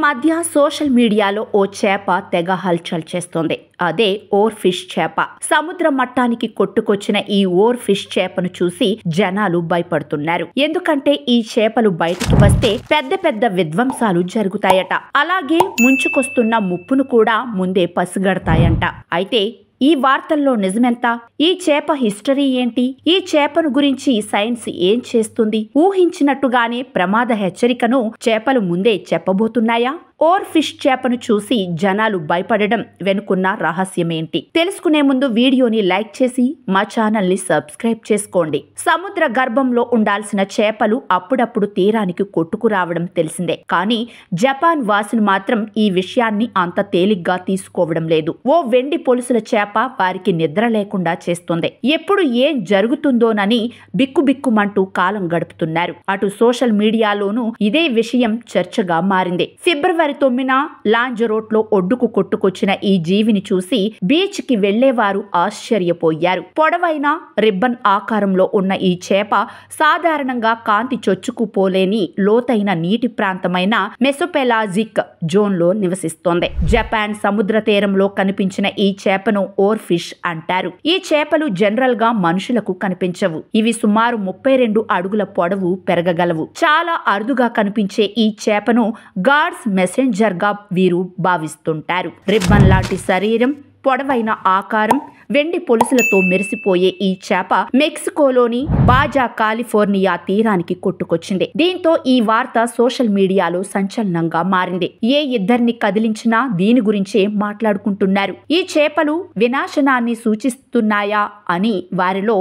మధ్య సోషల్ మీడియాలో ఓ చేప తెగ హల్చల్ చేస్తోంది. అదే ఓర్ ఫిష్ చేప. సముద్ర మట్టానికి కొట్టుకొచ్చిన ఈ ఓర్ ఫిష్ చేపను చూసి జనాలు భయపడుతున్నారు. ఎందుకంటే ఈ చేపలు బయటికి వస్తే పెద్ద పెద్ద విధ్వంసాలు జరుగుతాయట. అలాగే ముంచుకొస్తున్న ముప్పును కూడా ముందే పసిగడతాయంట. అయితే ఈ వార్తల్లో నిజమెంత? ఈ చేప హిస్టరీ ఏంటి? ఈ చేపను గురించి సైన్స్ ఏం చేస్తుంది? ఊహించినట్టుగానే ప్రమాద హెచ్చరికను చేపలు ముందే చెప్పబోతున్నాయా? ఓర్ ఫిష్ చేపను చూసి జనాలు భయపడడం వెనుకున్న రహస్యమేంటి? తెలుసుకునే ముందు వీడియోని లైక్ చేసి మా ఛానల్ ని సబ్స్క్రైబ్ చేసుకోండి. సముద్ర గర్భంలో ఉండాల్సిన చేపలు అప్పుడప్పుడు తీరానికి కొట్టుకురావడం తెలిసిందే. కానీ జపాన్ వాసులు మాత్రం ఈ విషయాన్ని అంత తేలిగ్గా తీసుకోవడం లేదు. ఓ వెండి పొలుసుల చేప వారికి నిద్ర లేకుండా చేస్తుంది. ఎప్పుడు ఏం జరుగుతుందోనని బిక్కుబిక్కుమంటూ కాలం గడుపుతున్నారు. అటు సోషల్ మీడియాలోనూ ఇదే విషయం చర్చగా మారింది. ఫిబ్రవరి 9న లాంజరోట్ లో ఒడ్డుకు కొట్టుకొచ్చిన ఈ జీవిని చూసి బీచ్ కి వెళ్లేవారు ఆశ్చర్యపోయారు. పొడవైన రిబ్బన్ ఆకారంలో ఉన్న ఈ చేప సాధారణంగా కాంతి చొచ్చుకుపోలేని లోతైన నీటి ప్రాంతమైన మెసోపెలాజిక్ జోన్ లో నివసిస్తోంది. జపాన్ సముద్ర తీరంలో కనిపించిన ఈ చేపను ఓర్ ఫిష్ అంటారు. ఈ చేపలు జనరల్ గా మనుషులకు కనిపించవు. ఇవి సుమారు 32 అడుగుల పొడవు పెరగగలవు. చాలా అరుదుగా కనిపించే ఈ చేపను గాడ్స్ మెసెంజర్ గా వీరు భావిస్తుంటారు. రిబ్బన్ లాంటి శరీరం, పొడవైన ఆకారం, వెండి పొలుసులతో మెరిసిపోయే ఈ చేప మెక్సికోలోని బాజా కాలిఫోర్నియా తీరానికి కొట్టుకొచ్చింది. దీంతో ఈ వార్త సోషల్ మీడియాలో సంచలనంగా మారింది. ఏ ఇద్దరిని కదిలించినా దీని గురించే మాట్లాడుకుంటున్నారు. ఈ చేపలు వినాశనాన్ని సూచిస్తున్నాయా అని వారిలో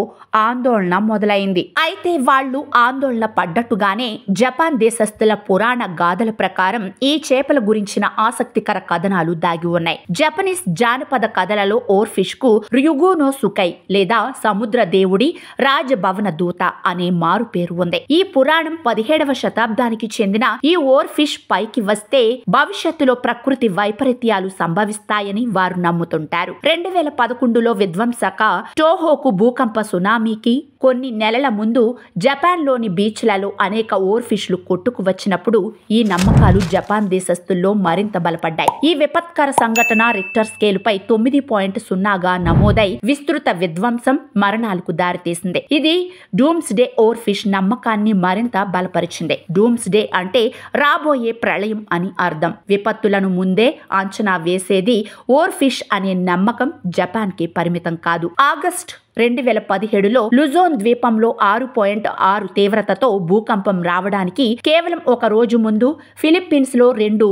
ఆందోళన మొదలైంది. అయితే వాళ్ళు ఆందోళన పడ్డట్టుగానే జపాన్ దేశస్థుల పురాణ గాథల ప్రకారం ఈ చేపల గురించిన ఆసక్తికర కథనాలు దాగి ఉన్నాయి. జపనీస్ జానపద కథలలో ఓర్ ఫిష్ కు ర్యుగోనో సుకై లేదా సముద్ర దేవుడి రాజభవన దూత అనే మారు పేరు ఉంది. ఈ పురాణం 17వ శతాబ్దానికి చెందిన ఈ ఓర్ ఫిష్ పైకి వస్తే భవిష్యత్తులో ప్రకృతి వైపరీత్యాలు సంభవిస్తాయని వారు నమ్ముతుంటారు. 2011లో విధ్వంసక టోహోకు భూకంప సునామీకి కొన్ని నెలల ముందు జపాన్ లోని బీచ్లలో అనేక ఓర్ ఫిష్లు కొట్టుకు వచ్చినప్పుడు ఈ నమ్మకాలు జపాన్ దేశస్థుల్లో మరింత బలపడ్డాయి. ఈ విపత్కర సంఘటన రిక్టర్ స్కేలుపై 9.0గా నమోదై విస్తృత విధ్వంసం, మరణాలకు దారితీసింది. ఇది డూమ్స్ డే ఓర్ ఫిష్ నమ్మకాన్ని మరింత బలపరిచింది. డూమ్స్ డే అంటే రాబోయే ప్రళయం అని అర్థం. విపత్తులను ముందే అంచనా వేసేది ఓర్ ఫిష్ అనే నమ్మకం జపాన్ కి పరిమితం కాదు. ఆగస్టు 2017లో లుజోన్ ద్వీపంలో 6.6 తీవ్రతతో భూకంపం రావడానికి కేవలం ఒక రోజు ముందు ఫిలిప్పీన్స్ లో 2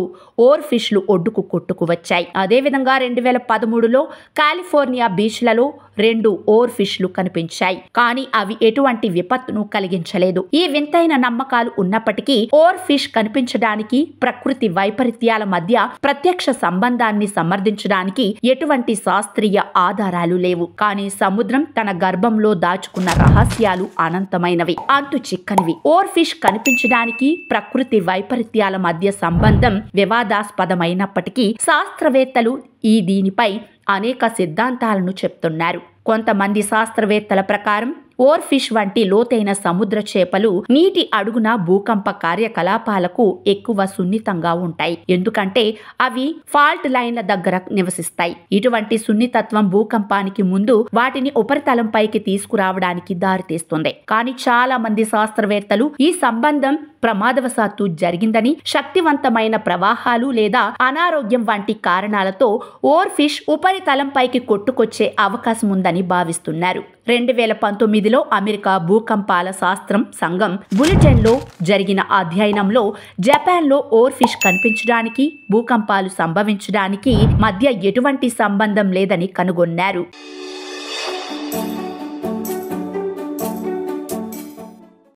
ఓర్ ఫిష్లు ఒడ్డుకు కొట్టుకు వచ్చాయి. అదేవిధంగా 2013లో కాలిఫోర్నియా బీచ్లలో 2 ఓర్ ఫిష్లు కనిపించాయి. కానీ అవి ఎటువంటి విపత్తును కలిగించలేదు. ఈ వింతైన నమ్మకాలు ఉన్నప్పటికీ ఓర్ ఫిష్ కనిపించడానికి ప్రకృతి వైపరీత్యాల మధ్య ప్రత్యక్ష సంబంధాన్ని సమర్థించడానికి ఎటువంటి శాస్త్రీయ ఆధారాలు లేవు. కానీ సముద్రం తన గర్భంలో దాచుకున్న రహస్యాలు అనంతమైనవి, అంతు చిక్కనివి. ఓర్ ఫిష్ కనిపించడానికి ప్రకృతి వైపరీత్యాల మధ్య సంబంధం వివాదాస్పదమైనప్పటికీ శాస్త్రవేత్తలు దీనిపై అనేక సిద్ధాంతాలను చెప్తున్నారు. కొంతమంది శాస్త్రవేత్తల ప్రకారం ఓర్ ఫిష్ వంటి లోతైన సముద్ర చేపలు నీటి అడుగున భూకంప కార్యకలాపాలకు ఎక్కువ సున్నితంగా ఉంటాయి. ఎందుకంటే అవి ఫాల్ట్ లైన్ల దగ్గర నివసిస్తాయి. ఇటువంటి సున్నితత్వం భూకంపానికి ముందు వాటిని ఉపరితలంపైకి తీసుకురావడానికి దారితీస్తుంది. కానీ చాలా మంది శాస్త్రవేత్తలు ఈ సంబంధం ప్రమాదవశాత్తు జరిగిందని, శక్తివంతమైన ప్రవాహాలు లేదా అనారోగ్యం వంటి కారణాలతో ఓర్ ఫిష్ ఉపరితలంపైకి కొట్టుకొచ్చే అవకాశం ఉందని భావిస్తున్నారు. 2019లో అమెరికా భూకంపాల శాస్త్రం సంఘం బులెటిన్ లో జరిగిన అధ్యయనంలో జపాన్లో ఓర్ ఫిష్ కనిపించడానికి, భూకంపాలు సంభవించడానికి మధ్య ఎటువంటి సంబంధం లేదని కనుగొన్నారు.